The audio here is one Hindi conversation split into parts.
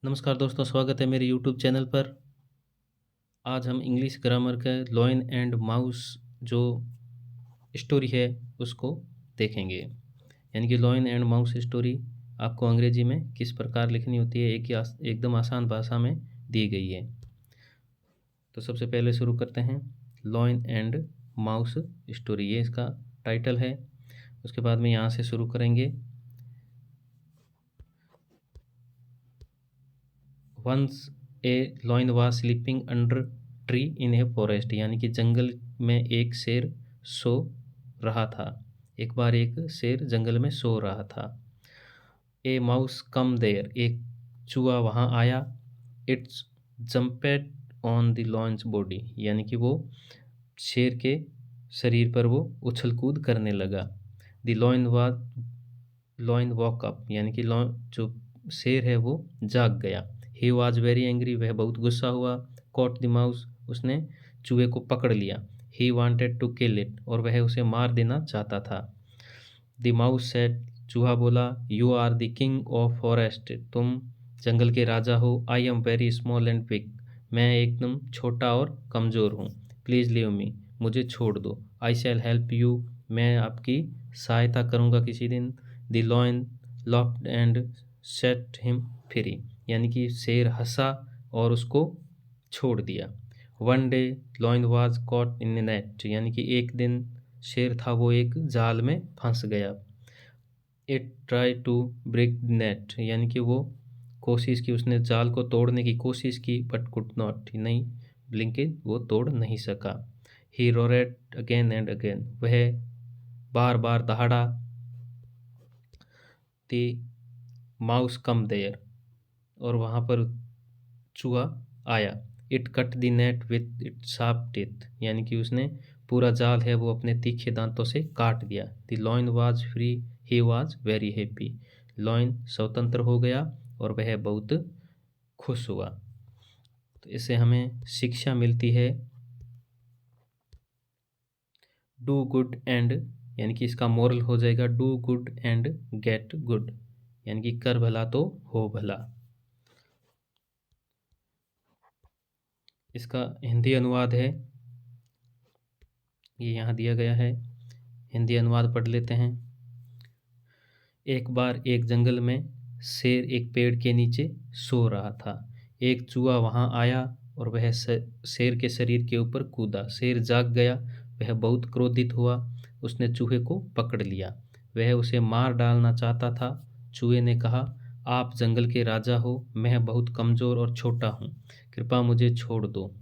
नमस्कार दोस्तों, स्वागत है मेरे यूट्यूब चैनल पर। आज हम इंग्लिश ग्रामर के लॉयन एंड माउस जो स्टोरी है उसको देखेंगे। यानी कि लॉयन एंड माउस स्टोरी आपको अंग्रेजी में किस प्रकार लिखनी होती है, एकदम आसान भाषा में दी गई है। तो सबसे पहले शुरू करते हैं। लॉयन एंड माउस स्टोरी, ये इसका टाइटल है। उसके बाद में यहाँ से शुरू करेंगे। Once a lion was sleeping under tree in a forest, यानी कि जंगल में एक शेर सो रहा था। एक बार एक शेर जंगल में सो रहा था। ए माउस कम देयर, एक चूहा वहाँ आया। It's जम्पेड on the launch body, यानी कि वो शेर के शरीर पर वो उछल कूद करने लगा। द लॉइन वॉक अप, यानी कि लॉइन जो शेर है वो जाग गया। ही वॉज वेरी एंग्री, वह बहुत गुस्सा हुआ। कॉट द माउस, उसने चूहे को पकड़ लिया। He wanted to kill it, और वह उसे मार देना चाहता था। द माउस सेड, चूहा बोला, you are the king of forest, तुम जंगल के राजा हो। I am very small and weak, मैं एकदम छोटा और कमज़ोर हूँ। प्लीज़ लीव मी, मुझे छोड़ दो। आई शैल हेल्प यू, मैं आपकी सहायता करूँगा किसी दिन। The lion laughed and set him free, यानी कि शेर हंसा और उसको छोड़ दिया। One day lion was caught in a net, यानी कि एक दिन शेर था वो एक जाल में फंस गया। It try to break the net, यानी कि वो कोशिश की, उसने जाल को तोड़ने की कोशिश की, बट कुड नॉट, नहीं, लेकिन वो तोड़ नहीं सका। ही रोरेड अगेन एंड अगेन, वह बार बार दहाड़ा। द माउस कम देयर, और वहाँ पर चूहा आया। It cut the net with it sharp teeth, यानी कि उसने पूरा जाल है वो अपने तीखे दांतों से काट दिया। The lion was free, he was very happy, lion स्वतंत्र हो गया और वह बहुत खुश हुआ। तो इससे हमें शिक्षा मिलती है, डू गुड एंड, यानी कि इसका मोरल हो जाएगा do good and get good, यानी कि कर भला तो हो भला। इसका हिंदी अनुवाद है, ये यहाँ दिया गया है। हिंदी अनुवाद पढ़ लेते हैं। एक बार एक जंगल में शेर एक पेड़ के नीचे सो रहा था। एक चूहा वहाँ आया और वह शेर के शरीर के ऊपर कूदा। शेर जाग गया, वह बहुत क्रोधित हुआ। उसने चूहे को पकड़ लिया, वह उसे मार डालना चाहता था। चूहे ने कहा, आप जंगल के राजा हो, मैं बहुत कमज़ोर और छोटा हूँ, कृपया मुझे छोड़ दो,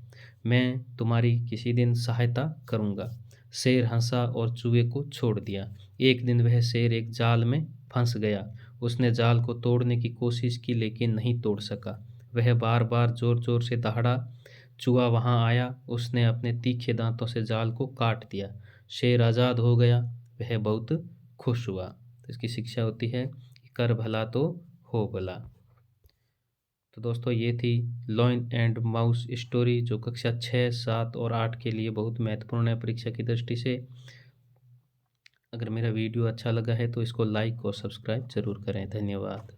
मैं तुम्हारी किसी दिन सहायता करूँगा। शेर हंसा और चूहे को छोड़ दिया। एक दिन वह शेर एक जाल में फंस गया। उसने जाल को तोड़ने की कोशिश की, लेकिन नहीं तोड़ सका। वह बार बार जोर जोर से दहाड़ा। चूहा वहाँ आया, उसने अपने तीखे दांतों से जाल को काट दिया। शेर आज़ाद हो गया, वह बहुत खुश हुआ। तो इसकी शिक्षा होती है कि कर भला तो हो भला। तो दोस्तों, ये थी लॉयन एंड माउस स्टोरी, जो कक्षा 6, 7 और 8 के लिए बहुत महत्वपूर्ण है परीक्षा की दृष्टि से। अगर मेरा वीडियो अच्छा लगा है तो इसको लाइक और सब्सक्राइब ज़रूर करें। धन्यवाद।